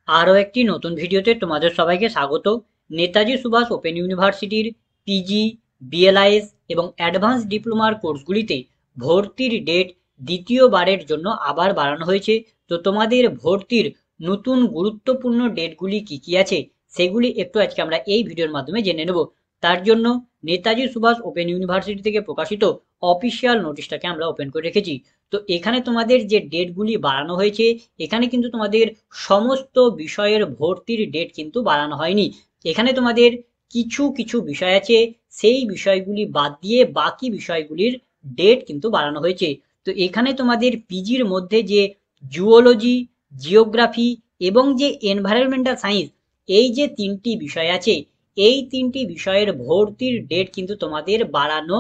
আরও একটি নতুন ভিডিওতে তোমাদের সবাইকে স্বাগত। নেতাজি সুভাষ ওপেন ইউনিভার্সিটির পিজি, বিএলআইএস এবং অ্যাডভান্স ডিপ্লোমার কোর্সগুলিতে ভর্তির ডেট দ্বিতীয়বারের জন্য আবার বাড়ানো হয়েছে। তো তোমাদের ভর্তির নতুন গুরুত্বপূর্ণ ডেটগুলি কি কি আছে সেগুলি একটু আজকে আমরা এই ভিডিওর মাধ্যমে জেনে নেব। তার জন্য নেতাজি সুভাষ ওপেন ইউনিভার্সিটি থেকে প্রকাশিত অফিসিয়াল নোটিশটাকে আমরা ওপেন করে রেখেছি। তো এখানে তোমাদের যে ডেটগুলি বাড়ানো হয়েছে, এখানে কিন্তু তোমাদের সমস্ত বিষয়ের ভর্তির ডেট কিন্তু বাড়ানো হয়নি। এখানে তোমাদের কিছু কিছু বিষয় আছে, সেই বিষয়গুলি বাদ দিয়ে বাকি বিষয়গুলির ডেট কিন্তু বাড়ানো হয়েছে। তো এখানে তোমাদের পিজির মধ্যে যে জুওলজি, জিওগ্রাফি এবং যে এনভায়রনমেন্টাল সায়েন্স, এই যে তিনটি বিষয় আছে, এই তিনটি বিষয়ের ভর্তির ডেট কিন্তু তোমাদের বাড়ানো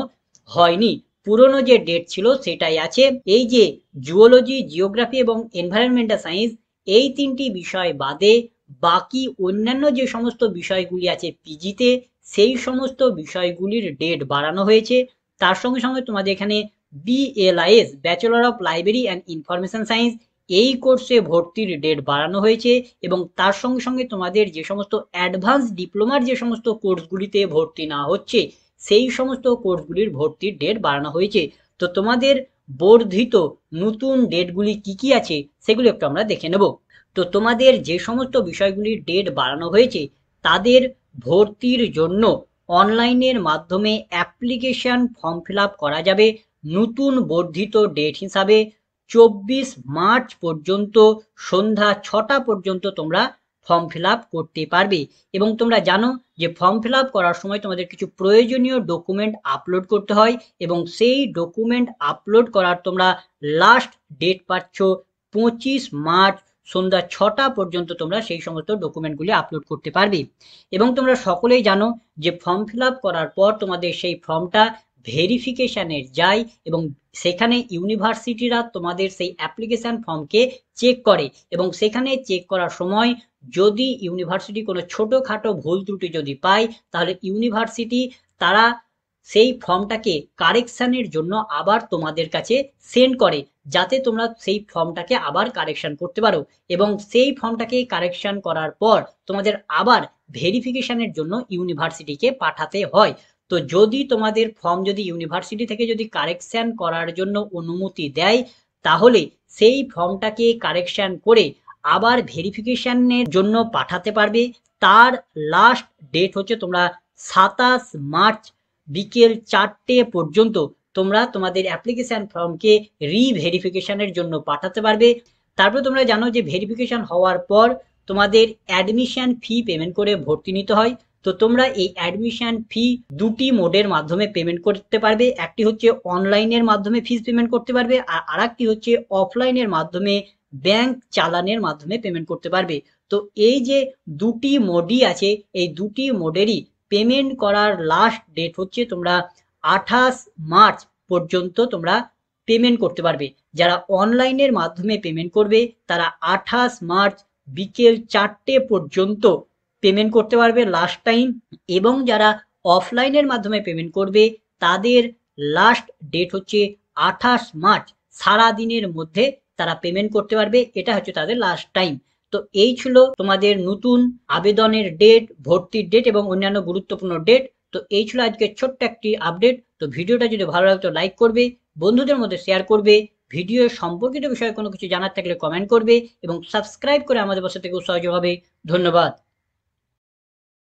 হয়নি। পুরনো যে ডেট ছিল সেটাই আছে। এই যে জুওলজি, জিওগ্রাফি এবং এনভায়রনমেন্টাল সায়েন্স, এই তিনটি বিষয় বাদে বাকি অন্যান্য যে সমস্ত বিষয়গুলি আছে পিজিতে, সেই সমস্ত বিষয়গুলির ডেট বাড়ানো হয়েছে। তার সঙ্গে সঙ্গে তোমাদের এখানে BLIS, bachelor of library and information science, এই কোর্সে ভর্তির ডেট বাড়ানো হয়েছে। এবং তার সঙ্গে সঙ্গে তোমাদের যে সমস্ত অ্যাডভান্স ডিপ্লোমার যে সমস্ত কোর্সগুলিতে ভর্তি না হচ্ছে, সেই সমস্ত কোর্সগুলির ভর্তির ডেট বাড়ানো হয়েছে। তো তোমাদের বর্ধিত নতুন ডেটগুলি কি কি আছে সেগুলো একটু আমরা দেখে নেব। তো তোমাদের যে সমস্ত বিষয়গুলির ডেট বাড়ানো হয়েছে, তাদের ভর্তির জন্য অনলাইনের মাধ্যমে অ্যাপ্লিকেশন ফর্ম ফিল আপ করা যাবে। নতুন বর্ধিত ডেট হিসাবে 24 মার্চ পর্যন্ত সন্ধ্যা 6টা পর্যন্ত তোমরা ফর্ম ফিল আপ করতে পারবে। এবং তোমরা জানো যে ফর্ম ফিল আপ করার সময় তোমাদের কিছু প্রয়োজনীয় ডকুমেন্ট আপলোড করতে হয়, এবং সেই ডকুমেন্ট আপলোড করার তোমরা লাস্ট ডেট পাচ্ছ 25 মার্চ সন্ধ্যা 6টা পর্যন্ত তোমরা সেই সমস্ত ডকুমেন্টগুলি আপলোড করতে পারবে। এবং তোমরা সকলেই জানো যে ফর্ম ফিল আপ করার পর তোমাদের সেই ফর্মটা ভেরিফিকেশানের যায়, এবং সেখানে ইউনিভার্সিটিরা তোমাদের সেই অ্যাপ্লিকেশান ফর্মকে চেক করে। এবং সেখানে চেক করার সময় যদি ইউনিভার্সিটি কোনো ছোটোখাটো ভুল ত্রুটি যদি পায়, তাহলে ইউনিভার্সিটি তারা সেই ফর্মটাকে কারেকশানের জন্য আবার তোমাদের কাছে সেন্ড করে, যাতে তোমরা সেই ফর্মটাকে আবার কারেকশান করতে পারো। এবং সেই ফর্মটাকে কারেকশান করার পর তোমাদের আবার ভেরিফিকেশানের জন্য ইউনিভার্সিটিকে পাঠাতে হয়। তো যদি তোমাদের ফর্ম যদি ইউনিভার্সিটি থেকে যদি কারেকশান করার জন্য অনুমতি দেয়, তাহলে সেই ফর্মটাকে কারেকশান করে আবার ভেরিফিকেশানের জন্য পাঠাতে পারবে। তার লাস্ট ডেট হচ্ছে তোমরা 27 মার্চ বিকেল 4টে পর্যন্ত তোমরা তোমাদের অ্যাপ্লিকেশান ফর্মকে রিভেরিফিকেশানের জন্য পাঠাতে পারবে। তারপর তোমরা জানো যে ভেরিফিকেশান হওয়ার পর তোমাদের অ্যাডমিশন ফি পেমেন্ট করে ভর্তি নিতে হয়। তো তোমরা এই অ্যাডমিশন ফি দুটি মোডের মাধ্যমে পেমেন্ট করতে পারবে। একটি হচ্ছে অনলাইনের মাধ্যমে ফিস পেমেন্ট করতে পারবে, আর আরেকটি হচ্ছে অফলাইনের মাধ্যমে ব্যাংক চালানের মাধ্যমে পেমেন্ট করতে পারবে। তো এই যে দুটি মোডই আছে, এই দুটি মোডেরই পেমেন্ট করার লাস্ট ডেট হচ্ছে তোমরা 28 মার্চ পর্যন্ত তোমরা পেমেন্ট করতে পারবে। যারা অনলাইনের মাধ্যমে পেমেন্ট করবে তারা 28 মার্চ বিকেল 4টে পর্যন্ত পেমেন্ট করতে পারবে লাস্ট টাইম। এবং যারা অফলাইনের মাধ্যমে পেমেন্ট করবে তাদের লাস্ট ডেট হচ্ছে 28 মার্চ, সারা দিনের মধ্যে তারা পেমেন্ট করতে পারবে। এটা হচ্ছে তাদের লাস্ট টাইম। তো এই ছিল তোমাদের নতুন আবেদনের ডেট, ভর্তির ডেট এবং অন্যান্য গুরুত্বপূর্ণ ডেট। তো এই ছিল আজকের ছোট্ট একটি আপডেট। তো ভিডিওটা যদি ভালো লাগতো লাইক করবে, বন্ধুদের মধ্যে শেয়ার করবে, ভিডিও সম্পর্কিত বিষয়ে কোনো কিছু জানার থাকলে কমেন্ট করবে এবং সাবস্ক্রাইব করে আমাদের পাশে থেকে উৎসাহ হবে। ধন্যবাদ।